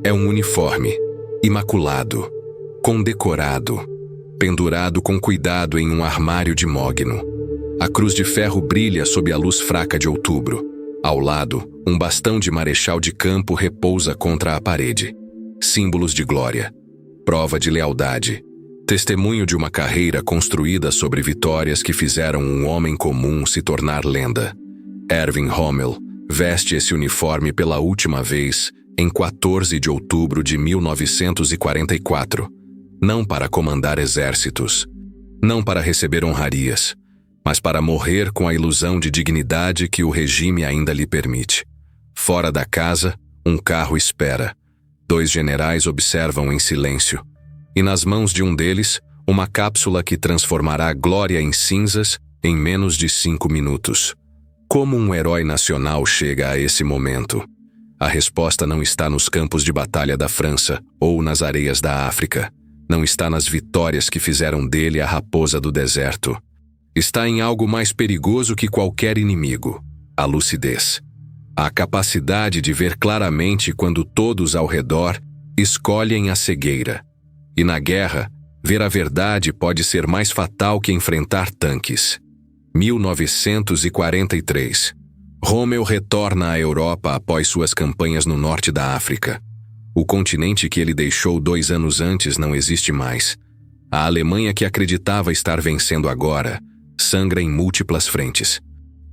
É um uniforme, imaculado, condecorado, pendurado com cuidado em um armário de mogno. A cruz de ferro brilha sob a luz fraca de outubro. Ao lado, um bastão de marechal de campo repousa contra a parede. Símbolos de glória, prova de lealdade, testemunho de uma carreira construída sobre vitórias que fizeram um homem comum se tornar lenda. Erwin Rommel veste esse uniforme pela última vez em 14 de outubro de 1944, não para comandar exércitos, não para receber honrarias, mas para morrer com a ilusão de dignidade que o regime ainda lhe permite. Fora da casa, um carro espera. 2 generais observam em silêncio, e nas mãos de um deles, uma cápsula que transformará glória em cinzas em menos de 5 minutos. Como um herói nacional chega a esse momento? A resposta não está nos campos de batalha da França ou nas areias da África. Não está nas vitórias que fizeram dele a raposa do deserto. Está em algo mais perigoso que qualquer inimigo: a lucidez. A capacidade de ver claramente quando todos ao redor escolhem a cegueira. E na guerra, ver a verdade pode ser mais fatal que enfrentar tanques. 1943. Rommel retorna à Europa após suas campanhas no norte da África. O continente que ele deixou 2 anos antes não existe mais. A Alemanha que acreditava estar vencendo agora sangra em múltiplas frentes.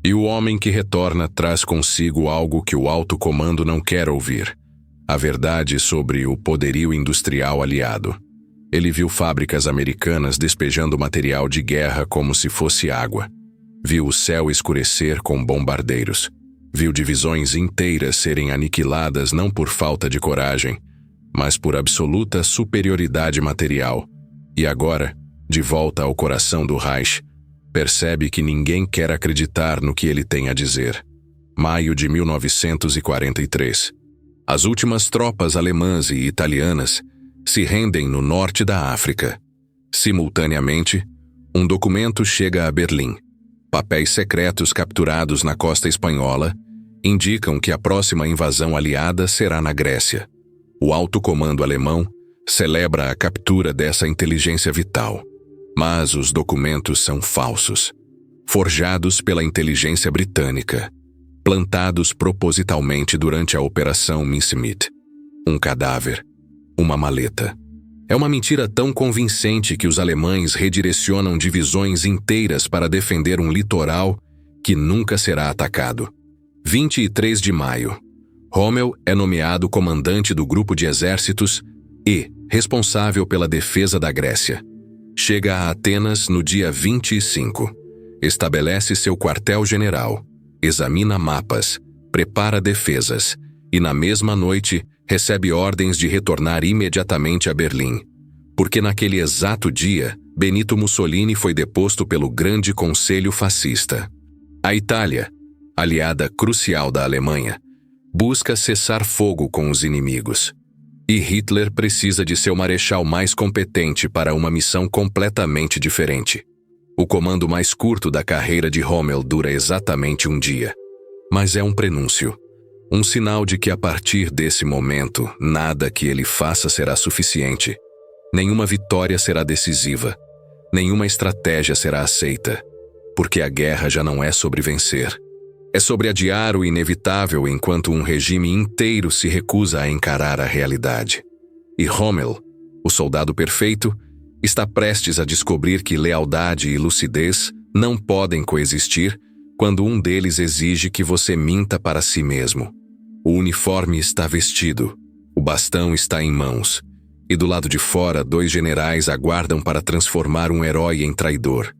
E o homem que retorna traz consigo algo que o alto comando não quer ouvir: a verdade sobre o poderio industrial aliado. Ele viu fábricas americanas despejando material de guerra como se fosse água. Viu o céu escurecer com bombardeiros. Viu divisões inteiras serem aniquiladas não por falta de coragem, mas por absoluta superioridade material. E agora, de volta ao coração do Reich, percebe que ninguém quer acreditar no que ele tem a dizer. Maio de 1943. As últimas tropas alemãs e italianas se rendem no norte da África. Simultaneamente, um documento chega a Berlim. Papéis secretos capturados na costa espanhola indicam que a próxima invasão aliada será na Grécia. O alto comando alemão celebra a captura dessa inteligência vital. Mas os documentos são falsos, forjados pela inteligência britânica, plantados propositalmente durante a Operação Mincemeat. Um cadáver, uma maleta. É uma mentira tão convincente que os alemães redirecionam divisões inteiras para defender um litoral que nunca será atacado. 23 de maio. Rommel é nomeado comandante do grupo de exércitos e responsável pela defesa da Grécia. Chega a Atenas no dia 25. Estabelece seu quartel-general, examina mapas, prepara defesas e, na mesma noite, recebe ordens de retornar imediatamente a Berlim, porque naquele exato dia, Benito Mussolini foi deposto pelo Grande Conselho Fascista. A Itália, aliada crucial da Alemanha, busca cessar fogo com os inimigos. E Hitler precisa de seu marechal mais competente para uma missão completamente diferente. O comando mais curto da carreira de Rommel dura exatamente 1 dia. Mas é um prenúncio. Um sinal de que a partir desse momento, nada que ele faça será suficiente. Nenhuma vitória será decisiva. Nenhuma estratégia será aceita. Porque a guerra já não é sobre vencer. É sobre adiar o inevitável enquanto um regime inteiro se recusa a encarar a realidade. E Rommel, o soldado perfeito, está prestes a descobrir que lealdade e lucidez não podem coexistir quando um deles exige que você minta para si mesmo. O uniforme está vestido, o bastão está em mãos, e do lado de fora 2 generais aguardam para transformar um herói em traidor.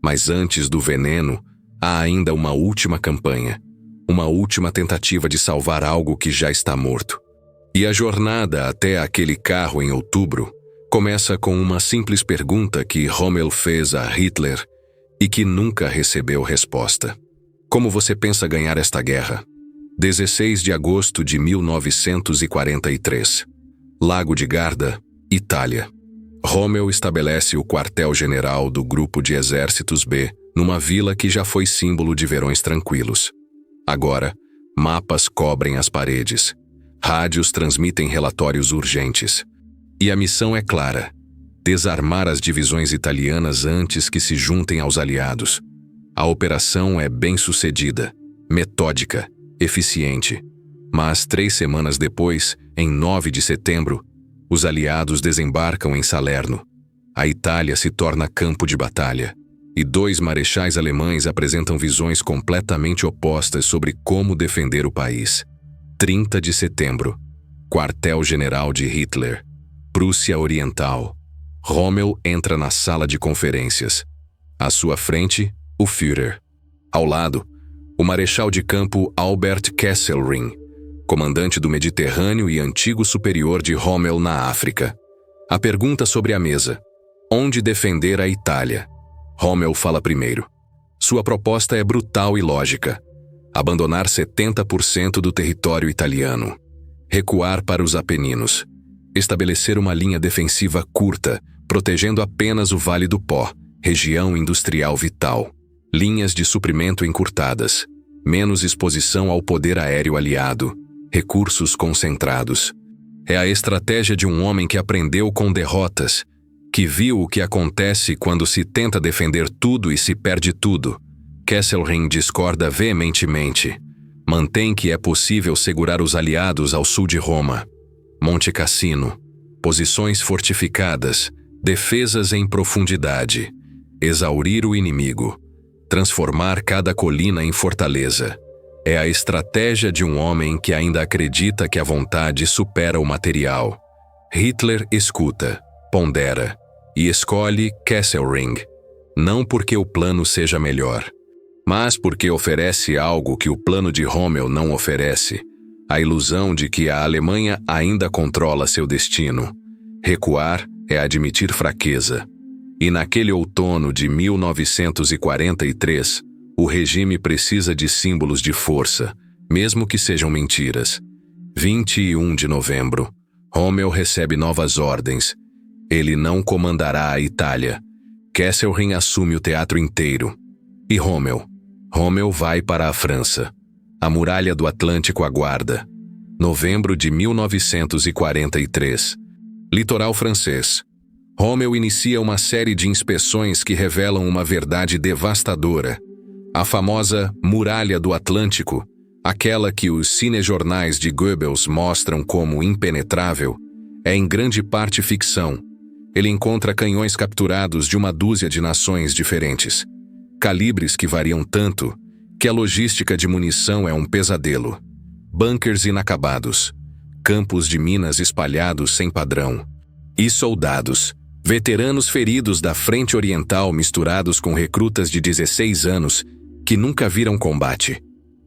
Mas antes do veneno, há ainda uma última campanha, uma última tentativa de salvar algo que já está morto. E a jornada até aquele carro em outubro começa com uma simples pergunta que Rommel fez a Hitler e que nunca recebeu resposta. Como você pensa ganhar esta guerra? 16 de agosto de 1943. Lago de Garda, Itália. Rommel estabelece o quartel-general do Grupo de Exércitos B numa vila que já foi símbolo de verões tranquilos. Agora, mapas cobrem as paredes. Rádios transmitem relatórios urgentes. E a missão é clara: desarmar as divisões italianas antes que se juntem aos aliados. A operação é bem-sucedida, metódica, eficiente. Mas 3 semanas depois, em 9 de setembro, os aliados desembarcam em Salerno. A Itália se torna campo de batalha. E 2 marechais alemães apresentam visões completamente opostas sobre como defender o país. 30 de setembro. Quartel-General de Hitler. Prússia Oriental. Rommel entra na sala de conferências. À sua frente, o Führer. Ao lado, o marechal de campo Albert Kesselring, comandante do Mediterrâneo e antigo superior de Rommel na África. A pergunta sobre a mesa: onde defender a Itália? Rommel fala primeiro. Sua proposta é brutal e lógica: abandonar 70% do território italiano, recuar para os Apeninos, estabelecer uma linha defensiva curta, protegendo apenas o Vale do Pó, região industrial vital, linhas de suprimento encurtadas, menos exposição ao poder aéreo aliado, recursos concentrados. É a estratégia de um homem que aprendeu com derrotas, que viu o que acontece quando se tenta defender tudo e se perde tudo. Kesselring discorda veementemente. Mantém que é possível segurar os aliados ao sul de Roma. Monte Cassino, posições fortificadas, defesas em profundidade, exaurir o inimigo, transformar cada colina em fortaleza. É a estratégia de um homem que ainda acredita que a vontade supera o material. Hitler escuta, pondera e escolhe Kesselring, não porque o plano seja melhor, mas porque oferece algo que o plano de Rommel não oferece: a ilusão de que a Alemanha ainda controla seu destino. Recuar é admitir fraqueza. E naquele outono de 1943, o regime precisa de símbolos de força, mesmo que sejam mentiras. 21 de novembro, Rommel recebe novas ordens. Ele não comandará a Itália. Kesselring assume o teatro inteiro. E Rommel? Rommel vai para a França. A muralha do Atlântico aguarda. Novembro de 1943. Litoral francês. Rommel inicia uma série de inspeções que revelam uma verdade devastadora. A famosa Muralha do Atlântico, aquela que os cinejornais de Goebbels mostram como impenetrável, é em grande parte ficção. Ele encontra canhões capturados de uma dúzia de nações diferentes. Calibres que variam tanto que a logística de munição é um pesadelo. Bunkers inacabados. Campos de minas espalhados sem padrão. E soldados, veteranos feridos da frente oriental misturados com recrutas de 16 anos que nunca viram combate.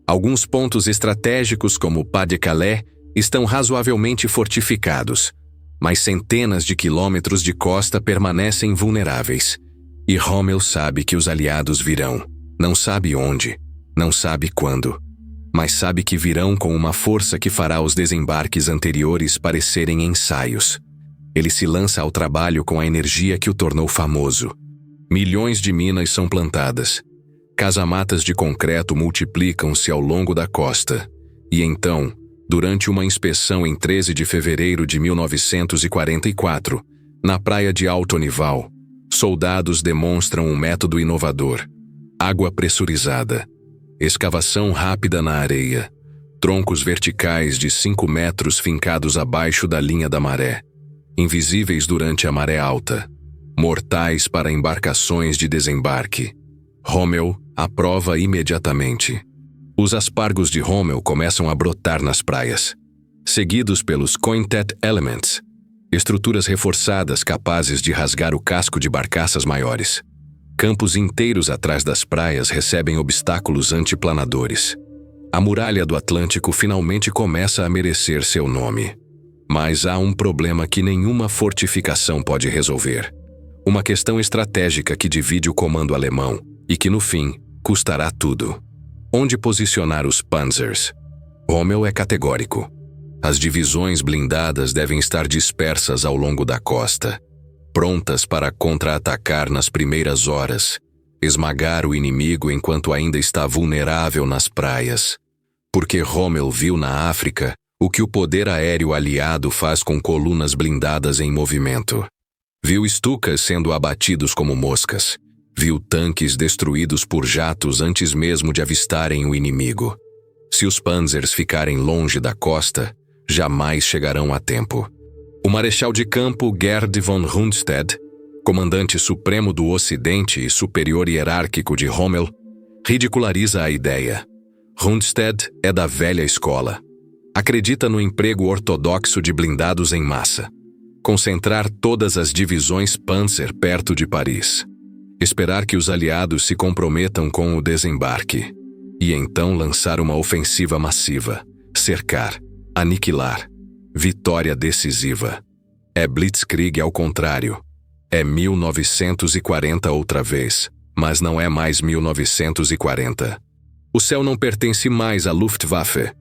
Alguns pontos estratégicos como o Pas-de-Calais estão razoavelmente fortificados, mas centenas de quilômetros de costa permanecem vulneráveis. E Rommel sabe que os aliados virão. Não sabe onde, não sabe quando, mas sabe que virão com uma força que fará os desembarques anteriores parecerem ensaios. Ele se lança ao trabalho com a energia que o tornou famoso. Milhões de minas são plantadas. Casamatas de concreto multiplicam-se ao longo da costa. E então, durante uma inspeção em 13 de fevereiro de 1944, na praia de Alto Nival, soldados demonstram um método inovador: água pressurizada, escavação rápida na areia, troncos verticais de 5 metros fincados abaixo da linha da maré, invisíveis durante a maré alta, mortais para embarcações de desembarque. Rommel aprova imediatamente. Os aspargos de Rommel começam a brotar nas praias, seguidos pelos Quintet Elements, estruturas reforçadas capazes de rasgar o casco de barcaças maiores. Campos inteiros atrás das praias recebem obstáculos antiplanadores. A muralha do Atlântico finalmente começa a merecer seu nome. Mas há um problema que nenhuma fortificação pode resolver. Uma questão estratégica que divide o comando alemão e que, no fim, custará tudo. Onde posicionar os Panzers? Rommel é categórico. As divisões blindadas devem estar dispersas ao longo da costa, prontas para contra-atacar nas primeiras horas, esmagar o inimigo enquanto ainda está vulnerável nas praias. Porque Rommel viu na África O que o poder aéreo aliado faz com colunas blindadas em movimento. Viu Stukas sendo abatidos como moscas. Viu tanques destruídos por jatos antes mesmo de avistarem o inimigo. Se os Panzers ficarem longe da costa, jamais chegarão a tempo. O marechal de campo Gerd von Rundstedt, comandante supremo do Ocidente e superior hierárquico de Rommel, ridiculariza a ideia. Rundstedt é da velha escola. Acredita no emprego ortodoxo de blindados em massa. Concentrar todas as divisões Panzer perto de Paris. Esperar que os aliados se comprometam com o desembarque. E então lançar uma ofensiva massiva. Cercar. Aniquilar. Vitória decisiva. É Blitzkrieg ao contrário. É 1940 outra vez, mas não é mais 1940. O céu não pertence mais à Luftwaffe.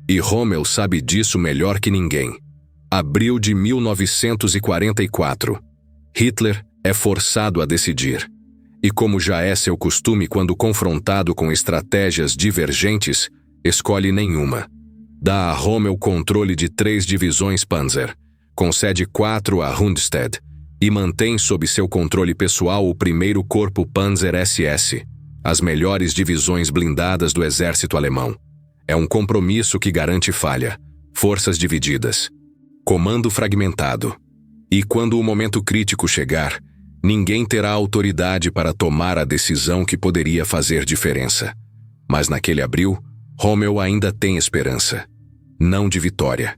E Rommel sabe disso melhor que ninguém. Abril de 1944. Hitler é forçado a decidir. E como já é seu costume quando confrontado com estratégias divergentes, escolhe nenhuma. Dá a Rommel controle de 3 divisões Panzer, concede 4 a Rundstedt e mantém sob seu controle pessoal o 1º Corpo Panzer SS, as melhores divisões blindadas do exército alemão. É um compromisso que garante falha, forças divididas, comando fragmentado. E quando o momento crítico chegar, ninguém terá autoridade para tomar a decisão que poderia fazer diferença. Mas naquele abril, Rommel ainda tem esperança. Não de vitória.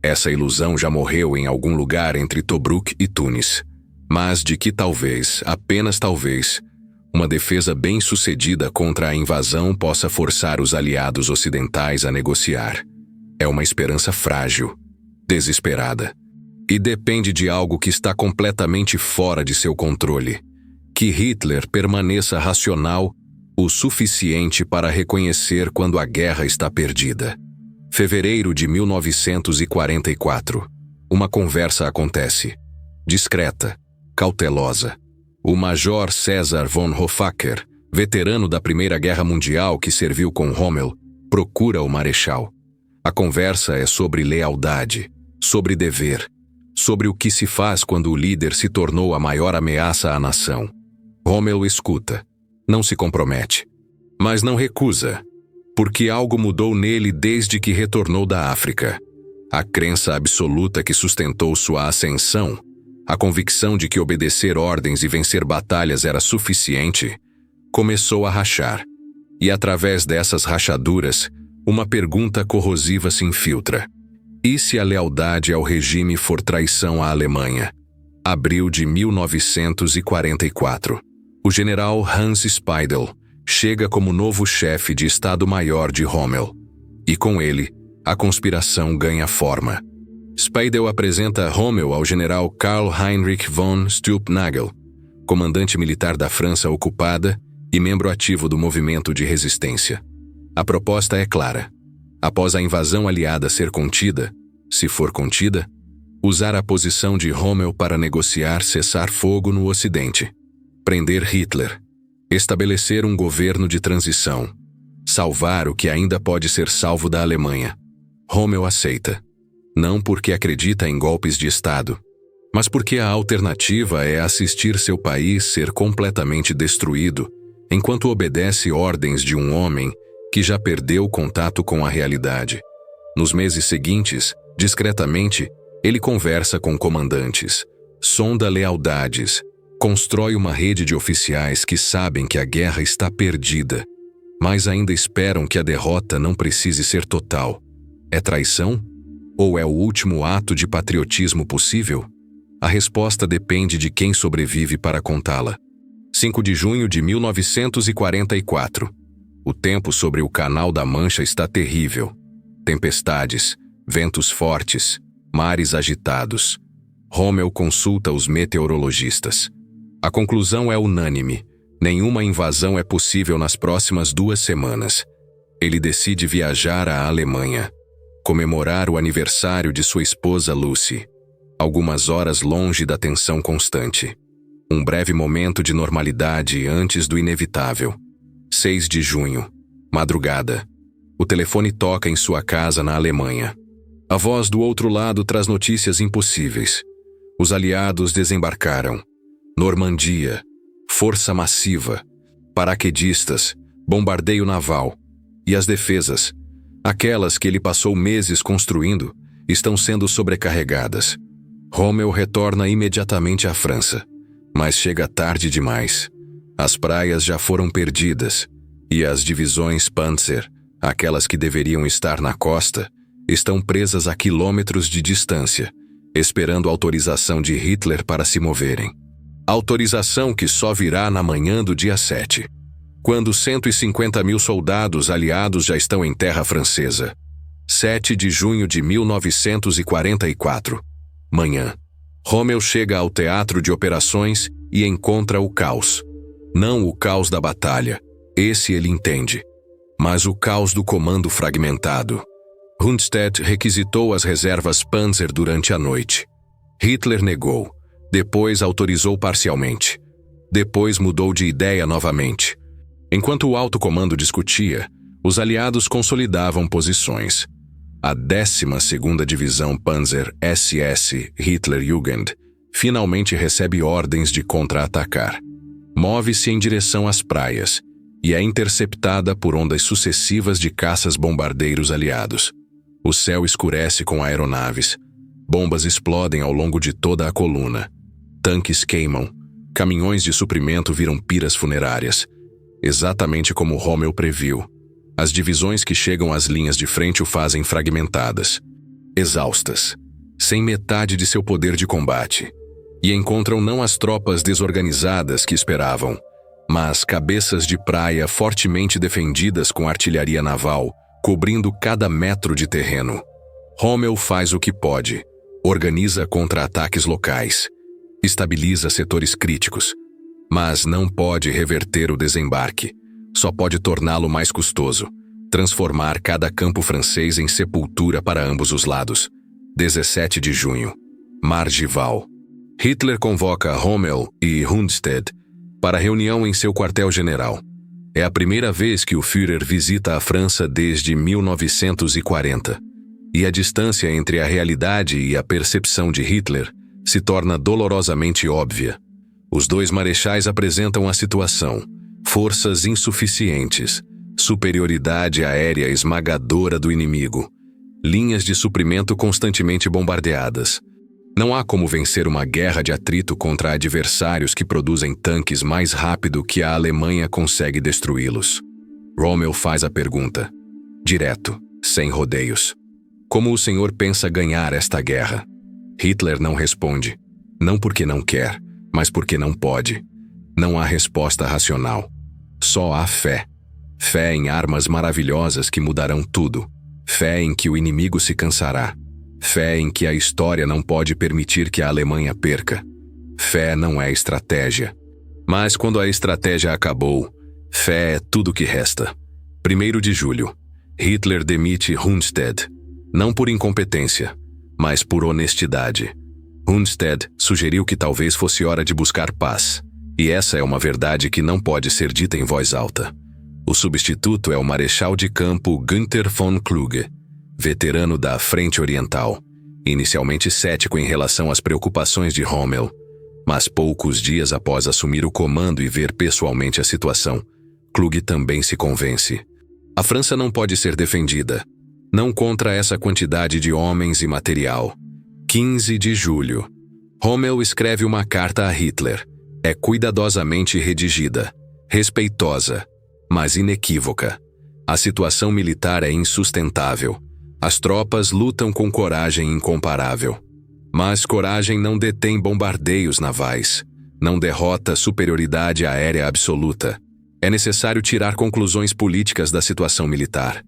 Essa ilusão já morreu em algum lugar entre Tobruk e Tunis. Mas de que talvez, apenas talvez, uma defesa bem-sucedida contra a invasão possa forçar os aliados ocidentais a negociar. É uma esperança frágil, desesperada. E depende de algo que está completamente fora de seu controle. Que Hitler permaneça racional o suficiente para reconhecer quando a guerra está perdida. Fevereiro de 1944. Uma conversa acontece. Discreta, cautelosa. O Major César von Hoffacker, veterano da Primeira Guerra Mundial que serviu com Rommel, procura o Marechal. A conversa é sobre lealdade, sobre dever, sobre o que se faz quando o líder se tornou a maior ameaça à nação. Rommel escuta, não se compromete, mas não recusa, porque algo mudou nele desde que retornou da África. A crença absoluta que sustentou sua ascensão, a convicção de que obedecer ordens e vencer batalhas era suficiente, começou a rachar. E através dessas rachaduras, uma pergunta corrosiva se infiltra. E se a lealdade ao regime for traição à Alemanha? Abril de 1944. O general Hans Speidel chega como novo chefe de Estado-Maior de Rommel. E com ele, a conspiração ganha forma. Speidel apresenta Rommel ao general Karl Heinrich von Stülpnagel, comandante militar da França ocupada e membro ativo do movimento de resistência. A proposta é clara. Após a invasão aliada ser contida, se for contida, usar a posição de Rommel para negociar cessar-fogo no Ocidente, prender Hitler, estabelecer um governo de transição, salvar o que ainda pode ser salvo da Alemanha. Rommel aceita. Não porque acredita em golpes de Estado, mas porque a alternativa é assistir seu país ser completamente destruído enquanto obedece ordens de um homem que já perdeu contato com a realidade. Nos meses seguintes, discretamente, ele conversa com comandantes, sonda lealdades, constrói uma rede de oficiais que sabem que a guerra está perdida, mas ainda esperam que a derrota não precise ser total. É traição? Ou é o último ato de patriotismo possível? A resposta depende de quem sobrevive para contá-la. 5 de junho de 1944. O tempo sobre o Canal da Mancha está terrível. Tempestades, ventos fortes, mares agitados. Rommel consulta os meteorologistas. A conclusão é unânime. Nenhuma invasão é possível nas próximas 2 semanas. Ele decide viajar à Alemanha, comemorar o aniversário de sua esposa Lucy, algumas horas longe da tensão constante. Um breve momento de normalidade antes do inevitável. 6 de junho, madrugada. O telefone toca em sua casa na Alemanha. A voz do outro lado traz notícias impossíveis. Os aliados desembarcaram. Normandia, força massiva, paraquedistas, bombardeio naval. E as defesas, aquelas que ele passou meses construindo, estão sendo sobrecarregadas. Rommel retorna imediatamente à França, mas chega tarde demais. As praias já foram perdidas, e as divisões Panzer, aquelas que deveriam estar na costa, estão presas a quilômetros de distância, esperando autorização de Hitler para se moverem. Autorização que só virá na manhã do dia 7, quando 150.000 soldados aliados já estão em terra francesa. 7 de junho de 1944. Manhã. Rommel chega ao teatro de operações e encontra o caos. Não o caos da batalha, esse ele entende, mas o caos do comando fragmentado. Rundstedt requisitou as reservas Panzer durante a noite. Hitler negou, depois autorizou parcialmente. Depois mudou de ideia novamente. Enquanto o alto comando discutia, os aliados consolidavam posições. A 12ª Divisão Panzer SS Hitlerjugend finalmente recebe ordens de contra-atacar. Move-se em direção às praias e é interceptada por ondas sucessivas de caças-bombardeiros aliados. O céu escurece com aeronaves. Bombas explodem ao longo de toda a coluna. Tanques queimam. Caminhões de suprimento viram piras funerárias. Exatamente como Rommel previu. As divisões que chegam às linhas de frente o fazem fragmentadas, exaustas, sem metade de seu poder de combate, e encontram não as tropas desorganizadas que esperavam, mas cabeças de praia fortemente defendidas com artilharia naval, cobrindo cada metro de terreno. Rommel faz o que pode, organiza contra-ataques locais, estabiliza setores críticos, mas não pode reverter o desembarque. Só pode torná-lo mais custoso, transformar cada campo francês em sepultura para ambos os lados. 17 de junho. Margival. Hitler convoca Rommel e Rundstedt para reunião em seu quartel-general. É a primeira vez que o Führer visita a França desde 1940. E a distância entre a realidade e a percepção de Hitler se torna dolorosamente óbvia. Os dois marechais apresentam a situação. Forças insuficientes, superioridade aérea esmagadora do inimigo, linhas de suprimento constantemente bombardeadas. Não há como vencer uma guerra de atrito contra adversários que produzem tanques mais rápido que a Alemanha consegue destruí-los. Rommel faz a pergunta, direto, sem rodeios. Como o senhor pensa ganhar esta guerra? Hitler não responde, não porque não quer, mas porque não pode. Não há resposta racional. Só há fé. Fé em armas maravilhosas que mudarão tudo. Fé em que o inimigo se cansará. Fé em que a história não pode permitir que a Alemanha perca. Fé não é estratégia. Mas quando a estratégia acabou, fé é tudo que resta. 1º de julho. Hitler demite Rundstedt. Não por incompetência, mas por honestidade. Rundstedt sugeriu que talvez fosse hora de buscar paz. E essa é uma verdade que não pode ser dita em voz alta. O substituto é o marechal de campo Günther von Kluge, veterano da Frente Oriental, inicialmente cético em relação às preocupações de Rommel, mas poucos dias após assumir o comando e ver pessoalmente a situação, Kluge também se convence. A França não pode ser defendida, não contra essa quantidade de homens e material. 15 de julho. Rommel escreve uma carta a Hitler. É cuidadosamente redigida, respeitosa, mas inequívoca. A situação militar é insustentável. As tropas lutam com coragem incomparável. Mas coragem não detém bombardeios navais, não derrota superioridade aérea absoluta. É necessário tirar conclusões políticas da situação militar.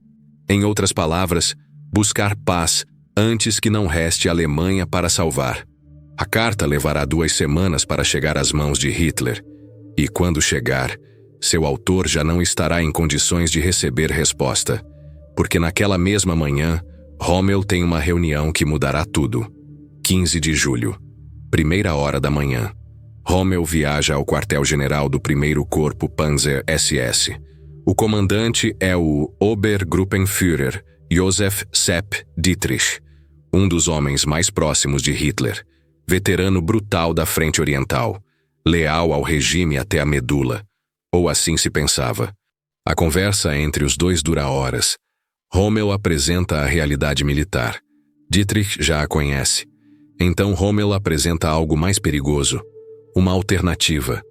Em outras palavras, buscar paz antes que não reste Alemanha para salvar. A carta levará 2 semanas para chegar às mãos de Hitler, e quando chegar, seu autor já não estará em condições de receber resposta, porque naquela mesma manhã, Rommel tem uma reunião que mudará tudo. 15 de julho, 1ª hora da manhã. Rommel viaja ao quartel-general do 1º Corpo Panzer SS. O comandante é o Obergruppenführer Josef Sepp Dietrich. um dos homens mais próximos de Hitler, veterano brutal da Frente Oriental, leal ao regime até a medula, ou assim se pensava. A conversa entre os dois dura horas. Rommel apresenta a realidade militar. Dietrich já a conhece. Então Rommel apresenta algo mais perigoso, uma alternativa,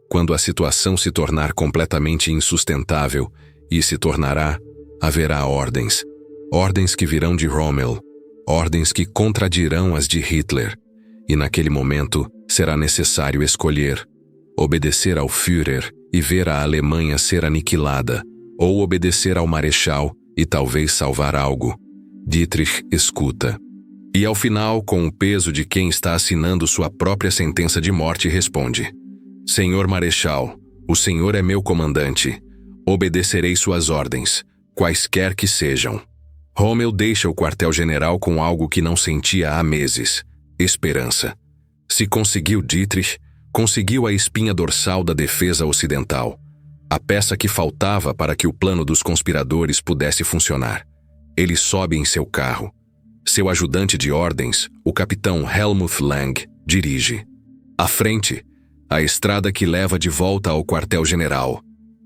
quando a situação se tornar completamente insustentável, e se tornará, haverá ordens. Ordens que virão de Rommel, ordens que contradirão as de Hitler, e naquele momento será necessário escolher: obedecer ao Führer e ver a Alemanha ser aniquilada, ou obedecer ao Marechal e talvez salvar algo. Dietrich escuta. E ao final, com o peso de quem está assinando sua própria sentença de morte, responde: Senhor Marechal, o senhor é meu comandante. Obedecerei suas ordens, quaisquer que sejam. Rommel deixa o quartel-general com algo que não sentia há meses: esperança. Se conseguiu Dietrich, conseguiu a espinha dorsal da defesa ocidental, a peça que faltava para que o plano dos conspiradores pudesse funcionar. Ele sobe em seu carro. Seu ajudante de ordens, o capitão Helmuth Lang, dirige. À frente, a estrada que leva de volta ao quartel-general.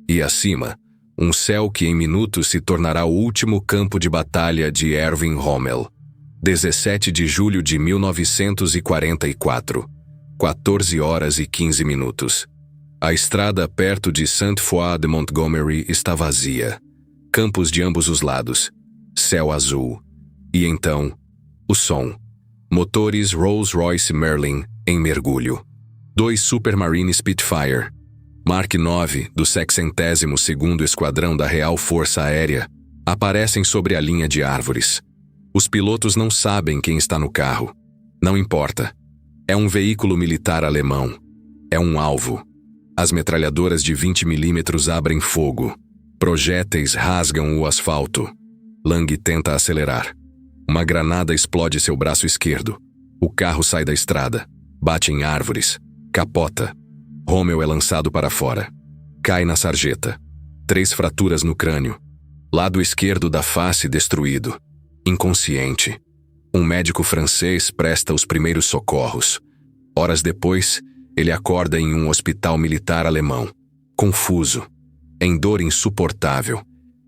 E acima, um céu que em minutos se tornará o último campo de batalha de Erwin Rommel. 17 de julho de 1944, 14 horas e 15 minutos. A estrada perto de Sainte-Foy de Montgomery está vazia. Campos de ambos os lados. Céu azul. E então, o som. Motores Rolls-Royce Merlin em mergulho. 2 Supermarine Spitfire, Mark IX do 62º Esquadrão da Real Força Aérea, aparecem sobre a linha de árvores. Os pilotos não sabem quem está no carro. Não importa. É um veículo militar alemão. É um alvo. As metralhadoras de 20 milímetros abrem fogo. Projéteis rasgam o asfalto. Lang tenta acelerar. Uma granada explode seu braço esquerdo. O carro sai da estrada. Bate em árvores. Capota. Rommel é lançado para fora. Cai na sarjeta. 3 fraturas no crânio. Lado esquerdo da face destruído. Inconsciente. Um médico francês presta os primeiros socorros. Horas depois, ele acorda em um hospital militar alemão. Confuso. Em dor insuportável.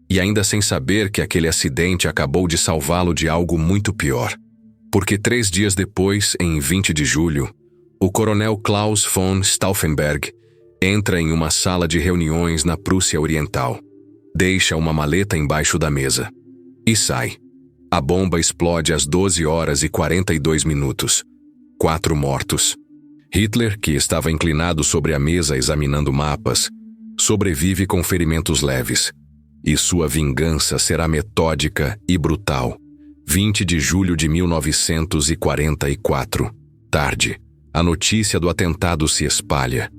E ainda sem saber que aquele acidente acabou de salvá-lo de algo muito pior. Porque 3 dias depois, em 20 de julho, o coronel Klaus von Stauffenberg entra em uma sala de reuniões na Prússia Oriental. Deixa uma maleta embaixo da mesa. E sai. A bomba explode às 12 horas e 42 minutos. 4 mortos. Hitler, que estava inclinado sobre a mesa examinando mapas, sobrevive com ferimentos leves. E sua vingança será metódica e brutal. 20 de julho de 1944. Tarde. A notícia do atentado se espalha,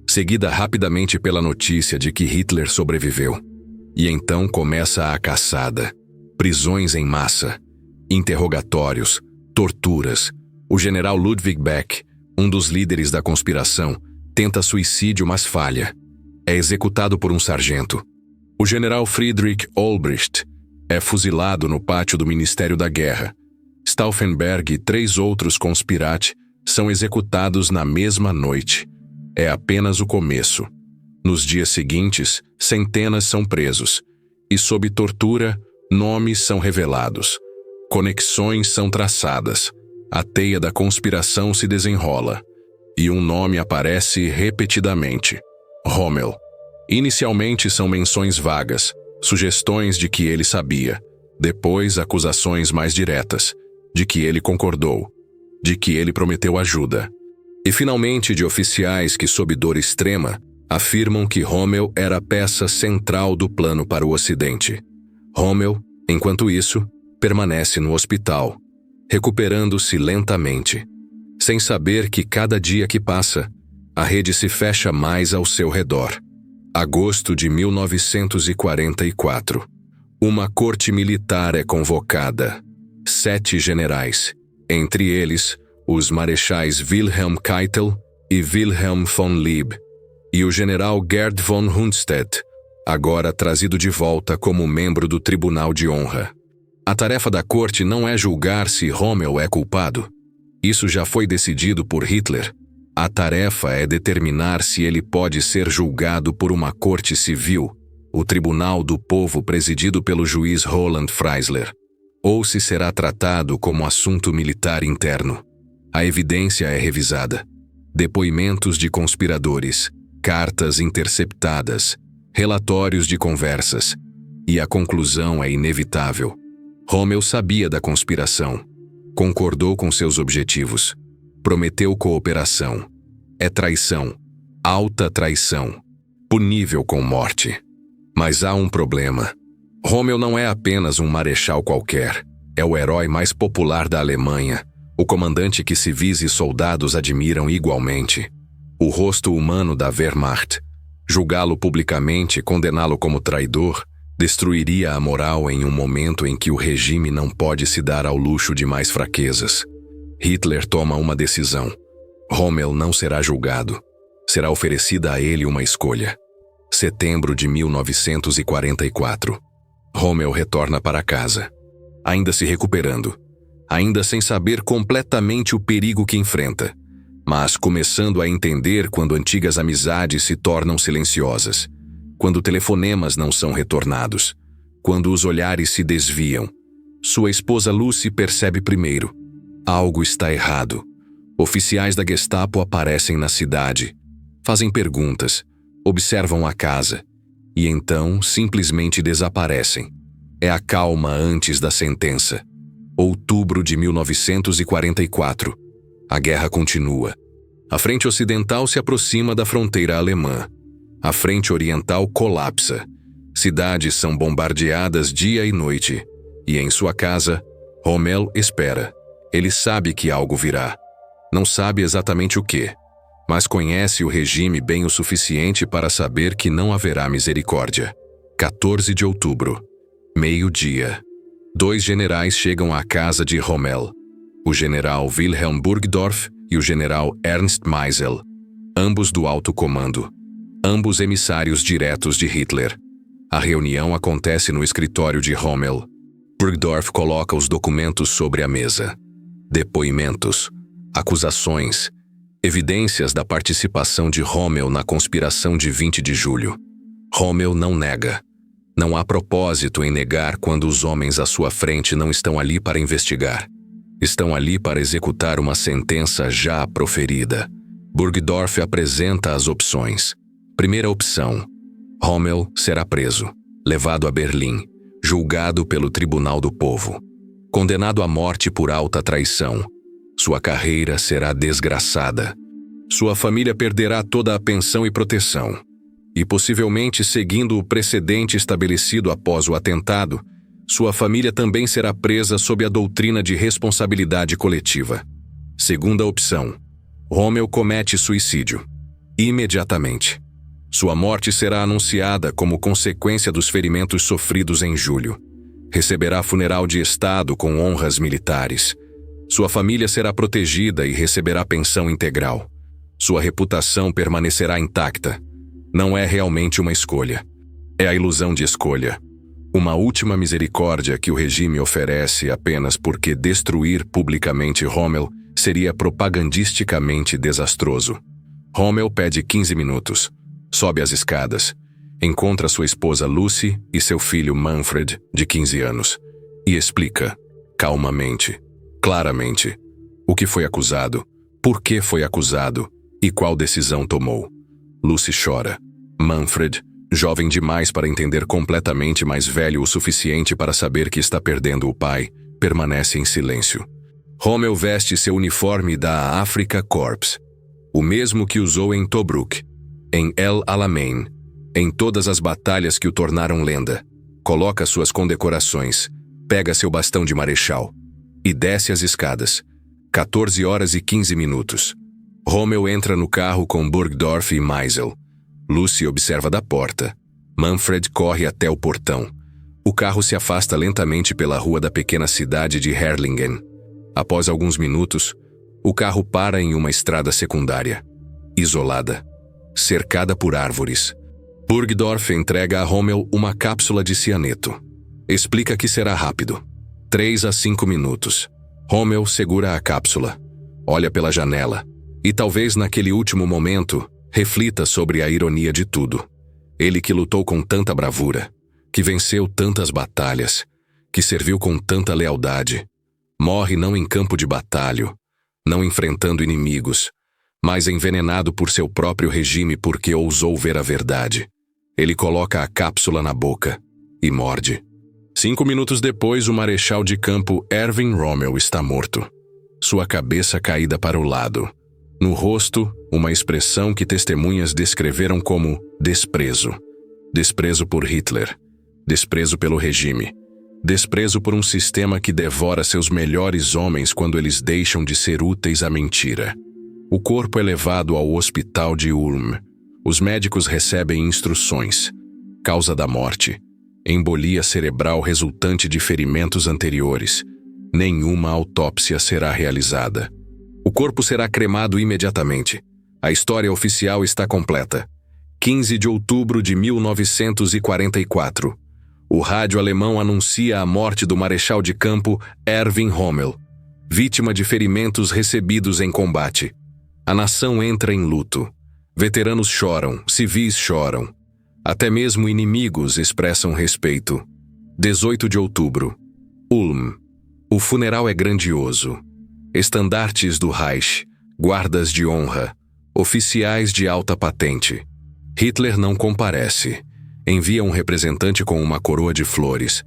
seguida rapidamente pela notícia de que Hitler sobreviveu. E então começa a caçada. Prisões em massa, interrogatórios, torturas. O general Ludwig Beck, um dos líderes da conspiração, tenta suicídio, mas falha. É executado por um sargento. O general Friedrich Olbricht é fuzilado no pátio do Ministério da Guerra. Stauffenberg e 3 outros conspirati são executados na mesma noite. É apenas o começo. Nos dias seguintes, centenas são presos. E sob tortura, nomes são revelados. Conexões são traçadas. A teia da conspiração se desenrola. E um nome aparece repetidamente: Rommel. Inicialmente são menções vagas, sugestões de que ele sabia. Depois, acusações mais diretas, de que ele concordou, de que ele prometeu ajuda. E finalmente de oficiais que, sob dor extrema, afirmam que Rommel era a peça central do plano para o Ocidente. Rommel, enquanto isso, permanece no hospital, recuperando-se lentamente, sem saber que cada dia que passa, a rede se fecha mais ao seu redor. Agosto de 1944. Uma corte militar é convocada. 7 generais, entre eles os marechais Wilhelm Keitel e Wilhelm von Lieb, e o general Gerd von Rundstedt, agora trazido de volta como membro do Tribunal de Honra. A tarefa da corte não é julgar se Rommel é culpado. Isso já foi decidido por Hitler. A tarefa é determinar se ele pode ser julgado por uma corte civil, o Tribunal do Povo presidido pelo juiz Roland Freisler, ou se será tratado como assunto militar interno. A evidência é revisada. Depoimentos de conspiradores, cartas interceptadas, relatórios de conversas. E a conclusão é inevitável. Rommel sabia da conspiração. Concordou com seus objetivos. Prometeu cooperação. É traição. Alta traição. Punível com morte. Mas há um problema. Rommel não é apenas um marechal qualquer. É o herói mais popular da Alemanha. O comandante que civis e soldados admiram igualmente. O rosto humano da Wehrmacht. Julgá-lo publicamente e condená-lo como traidor destruiria a moral em um momento em que o regime não pode se dar ao luxo de mais fraquezas. Hitler toma uma decisão. Rommel não será julgado. Será oferecida a ele uma escolha. Setembro de 1944. Rommel retorna para casa. Ainda se recuperando. Ainda sem saber completamente o perigo que enfrenta. Mas começando a entender quando antigas amizades se tornam silenciosas. Quando telefonemas não são retornados. Quando os olhares se desviam. Sua esposa Lucy percebe primeiro. Algo está errado. Oficiais da Gestapo aparecem na cidade. Fazem perguntas. Observam a casa. E então simplesmente desaparecem. É a calma antes da sentença. Outubro de 1944. A guerra continua. A frente ocidental se aproxima da fronteira alemã. A frente oriental colapsa. Cidades são bombardeadas dia e noite. E em sua casa, Rommel espera. Ele sabe que algo virá. Não sabe exatamente o que, mas conhece o regime bem o suficiente para saber que não haverá misericórdia. 14 de outubro. Meio-dia. 2 generais chegam à casa de Rommel. O general Wilhelm Burgdorf e o general Ernst Maisel. Ambos do alto comando. Ambos emissários diretos de Hitler. A reunião acontece no escritório de Rommel. Burgdorf coloca os documentos sobre a mesa. Depoimentos, acusações, evidências da participação de Rommel na conspiração de 20 de julho. Rommel não nega. Não há propósito em negar quando os homens à sua frente não estão ali para investigar. Estão ali para executar uma sentença já proferida. Burgdorf apresenta as opções. Primeira opção. Rommel será preso, levado a Berlim, julgado pelo Tribunal do Povo. Condenado à morte por alta traição. Sua carreira será desgraçada. Sua família perderá toda a pensão e proteção. E possivelmente, seguindo o precedente estabelecido após o atentado, sua família também será presa sob a doutrina de responsabilidade coletiva. Segunda opção. Rommel comete suicídio. Imediatamente. Sua morte será anunciada como consequência dos ferimentos sofridos em julho. Receberá funeral de Estado com honras militares. Sua família será protegida e receberá pensão integral. Sua reputação permanecerá intacta. Não é realmente uma escolha. É a ilusão de escolha. Uma última misericórdia que o regime oferece apenas porque destruir publicamente Rommel seria propagandisticamente desastroso. Rommel pede 15 minutos. Sobe as escadas. Encontra sua esposa Lucy e seu filho Manfred, de 15 anos, e explica, calmamente, claramente, o que foi acusado, por que foi acusado e qual decisão tomou. Lucy chora. Manfred, jovem demais para entender completamente, mas velho o suficiente para saber que está perdendo o pai, permanece em silêncio. Rommel veste seu uniforme da Afrika Korps, o mesmo que usou em Tobruk, em El Alamein, em todas as batalhas que o tornaram lenda. Coloca suas condecorações, pega seu bastão de marechal e desce as escadas. 14 horas e 15 minutos. Rommel entra no carro com Burgdorf e Maisel. Lucy observa da porta. Manfred corre até o portão. O carro se afasta lentamente pela rua da pequena cidade de Herrlingen. Após alguns minutos, o carro para em uma estrada secundária, isolada, cercada por árvores. Burgdorf entrega a Rommel uma cápsula de cianeto. Explica que será rápido. 3 a 5 minutos. Rommel segura a cápsula, olha pela janela e talvez naquele último momento reflita sobre a ironia de tudo. Ele que lutou com tanta bravura, que venceu tantas batalhas, que serviu com tanta lealdade, morre não em campo de batalha, não enfrentando inimigos, mas envenenado por seu próprio regime porque ousou ver a verdade. Ele coloca a cápsula na boca e morde. 5 minutos depois, o marechal de campo Erwin Rommel está morto. Sua cabeça caída para o lado. No rosto, uma expressão que testemunhas descreveram como desprezo. Desprezo por Hitler. Desprezo pelo regime. Desprezo por um sistema que devora seus melhores homens quando eles deixam de ser úteis à mentira. O corpo é levado ao hospital de Ulm. Os médicos recebem instruções. Causa da morte: embolia cerebral resultante de ferimentos anteriores. Nenhuma autópsia será realizada. O corpo será cremado imediatamente. A história oficial está completa. 15 de outubro de 1944. O rádio alemão anuncia a morte do marechal de campo Erwin Rommel, vítima de ferimentos recebidos em combate. A nação entra em luto. Veteranos choram, civis choram. Até mesmo inimigos expressam respeito. 18 de outubro. Ulm. O funeral é grandioso. Estandartes do Reich, guardas de honra, oficiais de alta patente. Hitler não comparece. Envia um representante com uma coroa de flores.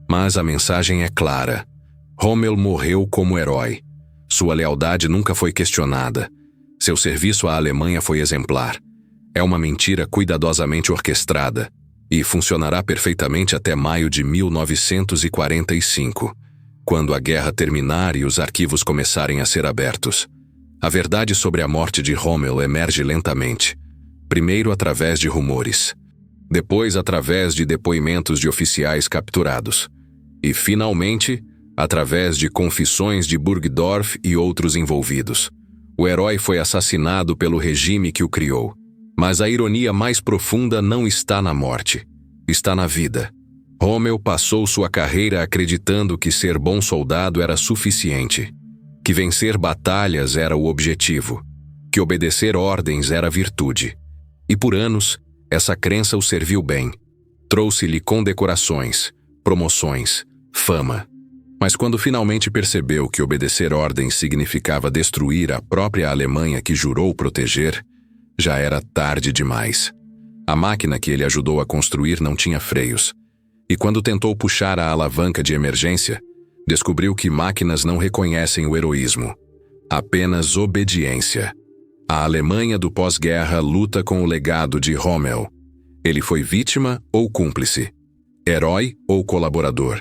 Mas a mensagem é clara. Rommel morreu como herói. Sua lealdade nunca foi questionada. Seu serviço à Alemanha foi exemplar. É uma mentira cuidadosamente orquestrada e funcionará perfeitamente até maio de 1945, quando a guerra terminar e os arquivos começarem a ser abertos. A verdade sobre a morte de Rommel emerge lentamente, primeiro através de rumores, depois através de depoimentos de oficiais capturados, e finalmente através de confissões de Burgdorf e outros envolvidos. O herói foi assassinado pelo regime que o criou. Mas a ironia mais profunda não está na morte, está na vida. Rommel passou sua carreira acreditando que ser bom soldado era suficiente, que vencer batalhas era o objetivo, que obedecer ordens era virtude. E por anos, essa crença o serviu bem. Trouxe-lhe condecorações, promoções, fama. Mas quando finalmente percebeu que obedecer ordens significava destruir a própria Alemanha que jurou proteger, já era tarde demais. A máquina que ele ajudou a construir não tinha freios. E quando tentou puxar a alavanca de emergência, descobriu que máquinas não reconhecem o heroísmo, apenas obediência. A Alemanha do pós-guerra luta com o legado de Rommel. Ele foi vítima ou cúmplice? Herói ou colaborador?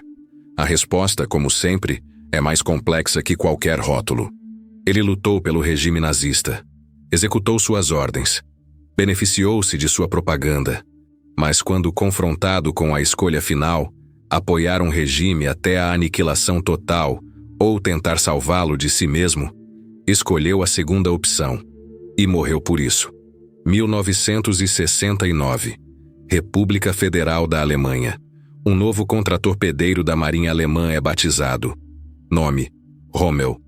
A resposta, como sempre, é mais complexa que qualquer rótulo. Ele lutou pelo regime nazista. Executou suas ordens. Beneficiou-se de sua propaganda. Mas quando confrontado com a escolha final, apoiar um regime até a aniquilação total ou tentar salvá-lo de si mesmo, escolheu a segunda opção. E morreu por isso. 1969. República Federal da Alemanha. Um novo contratorpedeiro da Marinha Alemã é batizado. Nome: Rommel.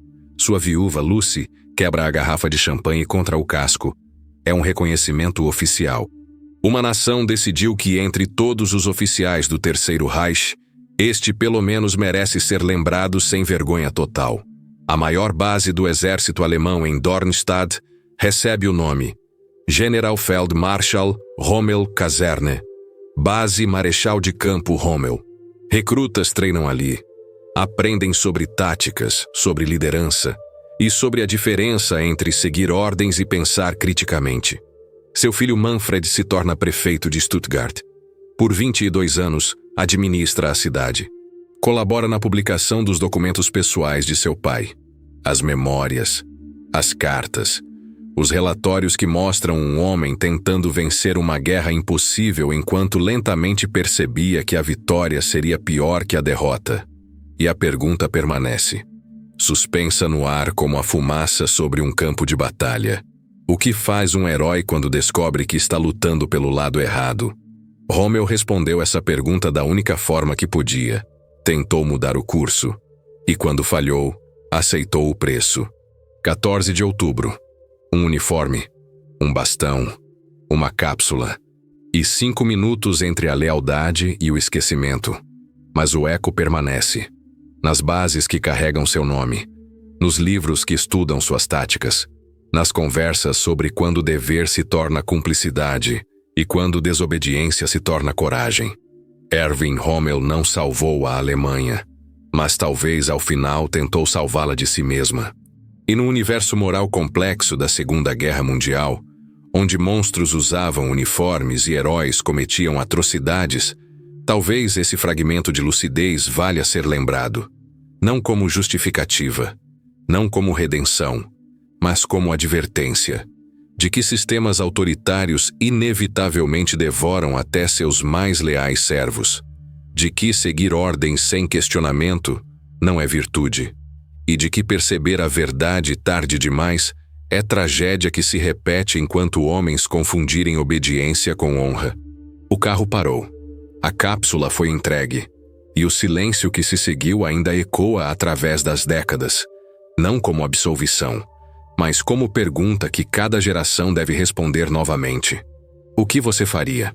Sua viúva, Lucy, quebra a garrafa de champanhe contra o casco. É um reconhecimento oficial. Uma nação decidiu que entre todos os oficiais do Terceiro Reich, este pelo menos merece ser lembrado sem vergonha total. A maior base do exército alemão em Dornstadt recebe o nome Generalfeldmarschall Rommel Kaserne. Base Marechal de Campo Rommel. Recrutas treinam ali. Aprendem sobre táticas, sobre liderança e sobre a diferença entre seguir ordens e pensar criticamente. Seu filho Manfred se torna prefeito de Stuttgart. Por 22 anos, administra a cidade. Colabora na publicação dos documentos pessoais de seu pai. As memórias, as cartas, os relatórios que mostram um homem tentando vencer uma guerra impossível enquanto lentamente percebia que a vitória seria pior que a derrota. E a pergunta permanece, suspensa no ar como a fumaça sobre um campo de batalha. O que faz um herói quando descobre que está lutando pelo lado errado? Rommel respondeu essa pergunta da única forma que podia. Tentou mudar o curso. E quando falhou, aceitou o preço. 14 de outubro. Um uniforme, um bastão, uma cápsula e 5 minutos entre a lealdade e o esquecimento. Mas o eco permanece. Nas bases que carregam seu nome, nos livros que estudam suas táticas, nas conversas sobre quando dever se torna cumplicidade e quando desobediência se torna coragem. Erwin Rommel não salvou a Alemanha, mas talvez ao final tentou salvá-la de si mesma. E no universo moral complexo da Segunda Guerra Mundial, onde monstros usavam uniformes e heróis cometiam atrocidades, talvez esse fragmento de lucidez valha ser lembrado, não como justificativa, não como redenção, mas como advertência, de que sistemas autoritários inevitavelmente devoram até seus mais leais servos, de que seguir ordens sem questionamento não é virtude, e de que perceber a verdade tarde demais é tragédia que se repete enquanto homens confundirem obediência com honra. O carro parou. A cápsula foi entregue, e o silêncio que se seguiu ainda ecoa através das décadas, não como absolvição, mas como pergunta que cada geração deve responder novamente. O que você faria?